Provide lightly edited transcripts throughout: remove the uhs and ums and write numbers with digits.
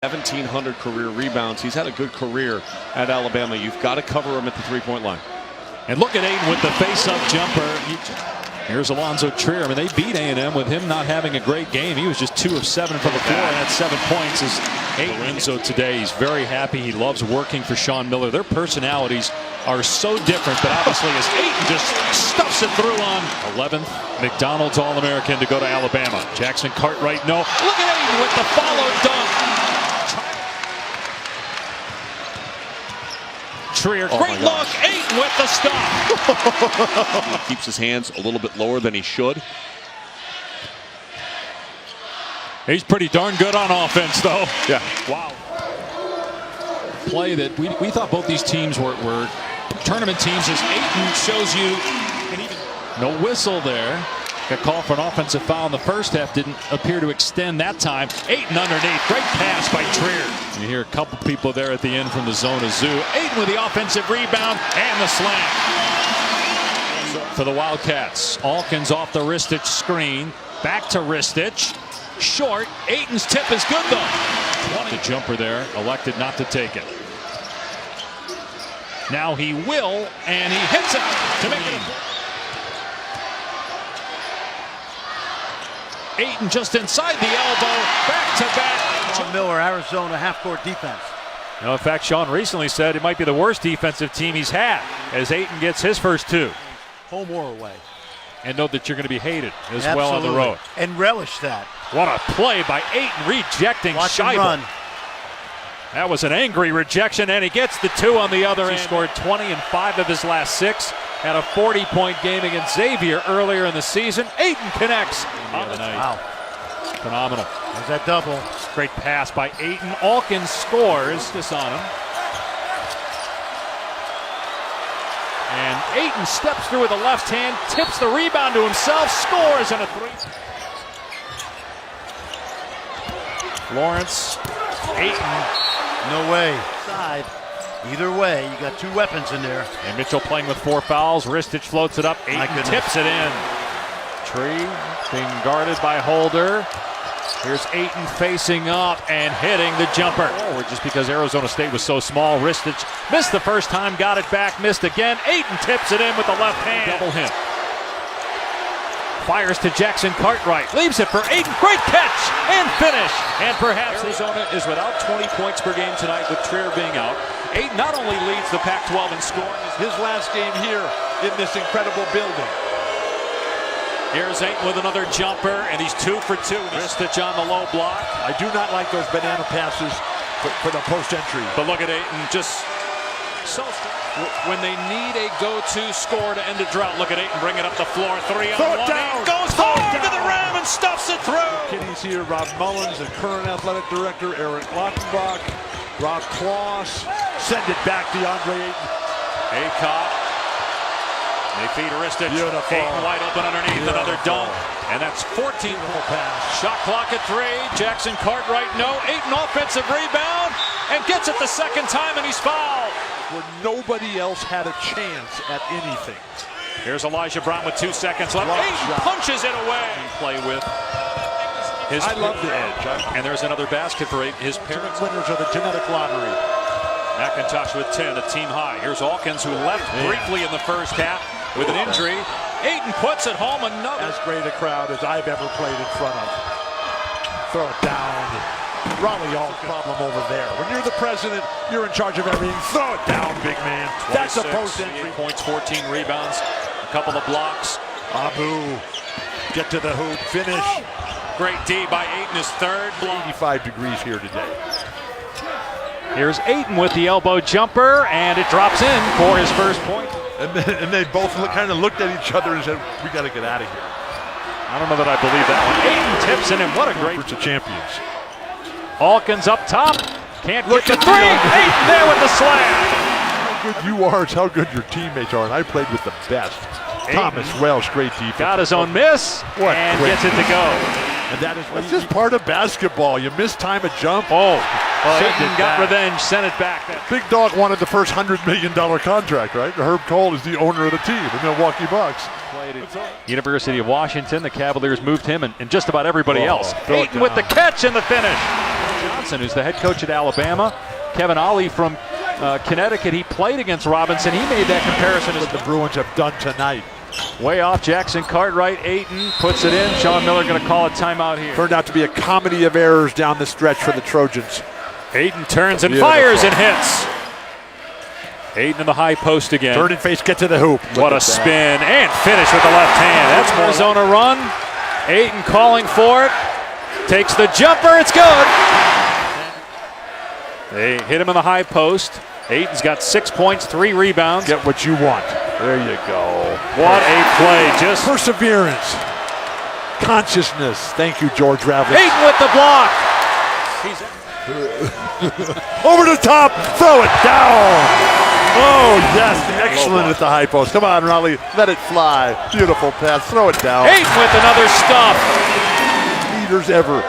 1,700 career rebounds. He's had a good career at Alabama. You've got to cover him at the three-point line. And look at Ayton with the face-up jumper. Here's Alonzo Trier. I mean, they beat A&M with him not having a great game. He was just 2 of 7 from the floor and had 7 points. Lorenzo today, he's very happy. He loves working for Sean Miller. Their personalities are so different, but obviously as Ayton just stuffs it through on 11th McDonald's All-American to go to Alabama. Jackson Cartwright, no. Look at Ayton with the follow dunk. Trier, great look, Ayton with the stop. He keeps his hands a little bit lower than he should. He's pretty darn good on offense, though. Yeah. Wow. Play that we thought both these teams were tournament teams, as Ayton shows you. And even no whistle there. Got called for an offensive foul in the first half. Didn't appear to extend that time. Ayton underneath. Great pass by Trier. You hear a couple people there at the end from the zone of Zoo. Ayton with the offensive rebound and the slam. For the Wildcats. Alkins off the Ristich screen. Back to Ristich. Short. Ayton's tip is good though. The jumper there. Elected not to take it. Now he will, and he hits it to make it. Ayton just inside the elbow, back-to-back. Sean Miller, Arizona half-court defense. No, in fact, Sean recently said it might be the worst defensive team he's had as Ayton gets his first 2. Home or away. And know that you're going to be hated as Absolutely. well on the road. And relish that. What a play by Ayton, rejecting Scheibel. That was an angry rejection, and he gets the 2 on the other end. He scored 20 in 5 of his last 6. Had a 40-point game against Xavier earlier in the season. Ayton connects on the night. Wow. Phenomenal. There's that double. Great pass by Ayton. Alkins scores this on him. And Ayton steps through with the left hand, tips the rebound to himself, scores, and a 3. Lawrence, Ayton. No way. Side. Either way, you got 2 weapons in there. And Mitchell playing with 4 fouls. Ristich floats it up. Ayton tips it in. Tree being guarded by Holder. Here's Ayton facing up and hitting the jumper. Forward just because Arizona State was so small. Ristich missed the first time, got it back, missed again. Ayton tips it in with the left hand. Double him. Fires to Jackson Cartwright. Leaves it for Ayton. Great catch and finish. And perhaps Arizona is without 20 points per game tonight with Trier being out. Ayton not only leads the Pac-12 in scoring, his last game here in this incredible building. Here's Ayton with another jumper, and he's 2 for 2. Ristich on the low block. I do not like those banana passes for the post-entry. But look at Ayton, just so strong. When they need a go-to score to end a drought, look at Ayton bringing up the floor. 3 on 1. Ayton goes hard to the rim and stuffs it through. Kiddies here, Rob Mullins, the current athletic director, Eric Lockenbach, Rob Kloss. Send it back, DeAndre Ayton. Aycott. They feed Ristich. Beautiful. Ayton wide open underneath. Beautiful. Another dunk. And that's 14. Pass. Shot clock at 3. Jackson Cartwright, no. Ayton offensive rebound and gets it the second time, and he's fouled. Where nobody else had a chance at anything. Here's Elijah Brown with 2 seconds left. Ayton punches it away. Play with his. I love the edge. And there's another basket for Ayton. His parents. Winners of the genetic lottery. McIntosh with 10, a team high. Here's Alkins, who left briefly in the first half with an injury. Ayton puts it home, another. As great a crowd as I've ever played in front of. Throw it down. Raleigh all problem over there. When you're the president, you're in charge of everything. Throw it down, big man. That's a post entry. 8 points, 14 rebounds, a couple of blocks. Abu, get to the hoop, finish. Great D by Ayton, his 3rd block. 85 degrees here today. Here's Ayton with the elbow jumper, and it drops in for his first point. And they both kind of looked at each other and said, we got to get out of here. I don't know that I believe that one. Ayton tips in, and what a great. Conference of champions. Alkins up top. Can't get the 3. Ayton there with the slam. How good you are is how good your teammates are, and I played with the best. Ayton Thomas Wells, great defense. got his own miss and gets it to go. And that's just part of basketball. You miss time a jump. Ayton got revenge, sent it back. Big Dog wanted the first $100 million contract, right? Herb Cole is the owner of the team, the Milwaukee Bucks. University of Washington, the Cavaliers moved him and just about everybody else. Ayton with the catch and the finish. Robinson, who's the head coach at Alabama. Kevin Ollie from Connecticut, he played against Robinson. He made that comparison. What the Bruins have done tonight. Way off Jackson Cartwright. Ayton puts it in. Sean Miller going to call a timeout here. Turned out to be a comedy of errors down the stretch for the Trojans. Ayton turns and Beautiful. fires and hits. Ayton in the high post again. Turn and face, get to the hoop. What a spin and finish with the left hand. That's Arizona run. Ayton calling for it. Takes the jumper. It's good. They hit him in the high post. Ayton's got 6 points, 3 rebounds. Get what you want. There you go. What a play. Just perseverance. Consciousness. Thank you, George Ravlich. Ayton with the block. Over the top. Throw it down. Oh, yes. Excellent at the high post. Come on, Raleigh. Let it fly. Beautiful pass. Throw it down. Ayton with another stop. Leaders ever.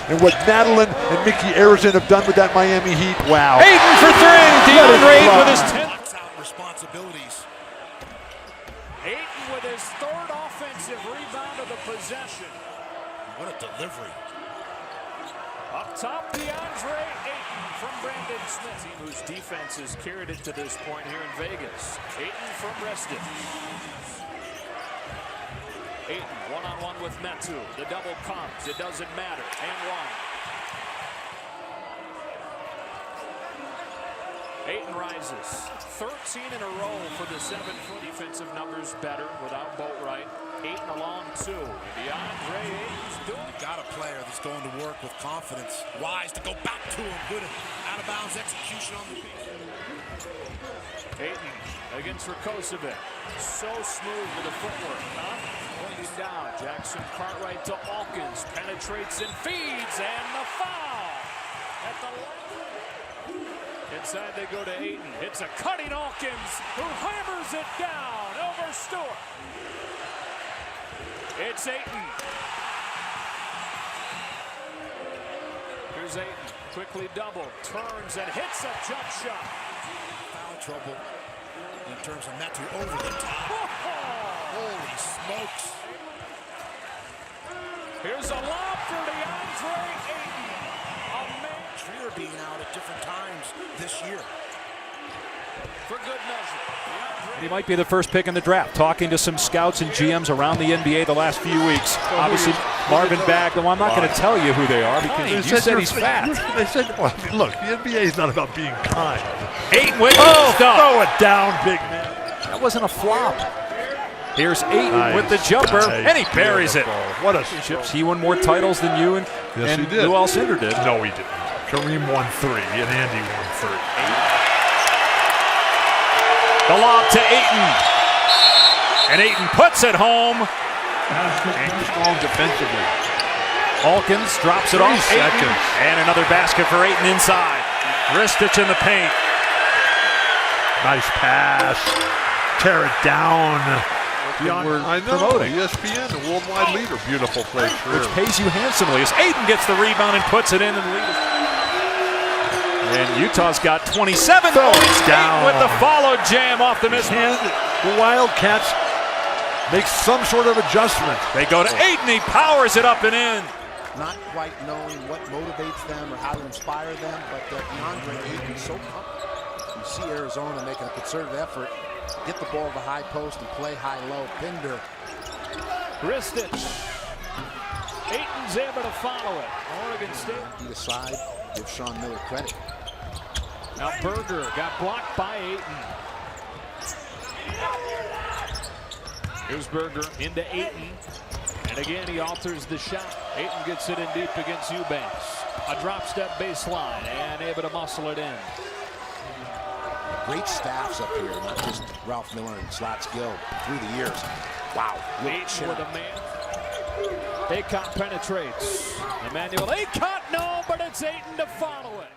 And what Madeline and Mickey Arison have done with that Miami Heat, wow. Ayton for 3. DeAndre Ayton with his 10th. Responsibilities. Ayton with his 3rd offensive rebound of the possession. What a delivery. Up top, DeAndre Ayton from Brandon Smith, whose defense has carried it to this point here in Vegas. Ayton from Reston. Ayton one-on-one with Metu. The double comes. It doesn't matter. And 1. Ayton rises. 13 in a row for the 7-foot. Defensive numbers better without Boatwright. Ayton along 2. DeAndre Ayton's doing. Got a player that's going to work with confidence. Wise to go back to him. Good out-of-bounds execution on the beat. Ayton against Rakocevic. So smooth with the footwork, huh? Pointing down. Jackson Cartwright to Alkins. Penetrates and feeds. And the foul. At the line. Inside they go to Ayton. It's a cutting Alkins who hammers it down over Stewart. It's Ayton. Here's Ayton. Quickly doubled. Turns and hits a jump shot. Foul trouble in terms of Metu over the top. Holy smokes. Here's a lob for DeAndre Ayton. Trier being out at different times this year. For good measure. He might be the first pick in the draft. Talking to some scouts and GMs around the NBA the last few weeks. Obviously, Marvin Bagley. Well, I'm not going to tell you who they are because you said he's fat. They said, well, look, the NBA is not about being kind. Ayton with Throw it down, big man. That wasn't a flop. Here's Ayton with the jumper, and he buries it. What a Chips. He won more titles than you and he did. Lou Alcindor did. No, he didn't. Kareem won 3, and Andy won 3. The lob to Ayton. And Ayton puts it home. And strong defensively. Alkins drops it off. 3 Ayton. seconds. And another basket for Ayton inside. Ristich in the paint. Nice pass. Tear it down. We're I know. promoting. ESPN, the worldwide leader. Beautiful play. Which pays you handsomely as Ayton gets the rebound and puts it in and leads. And Utah's got 27 points down with the follow jam off the miss. And the Wildcats make some sort of adjustment. They go to Ayton. He powers it up and in. Not quite knowing what motivates them or how to inspire them, but DeAndre Ayton is so comfortable. You see Arizona making a concerted effort, get the ball to the high post and play high-low. Pinder. Ristich. Ayton's able to follow it. Oregon State. Either side, give Sean Miller credit. Now Berger got blocked by Ayton. Here's Berger into Ayton. And again, he alters the shot. Ayton gets it in deep against Eubanks. A drop step baseline and able to muscle it in. Great staffs up here, not just Ralph Miller and Slats Gill through the years. Wow. Ayton with a man. Ayton penetrates. Emmanuel Ayton, no, but it's Ayton to follow it.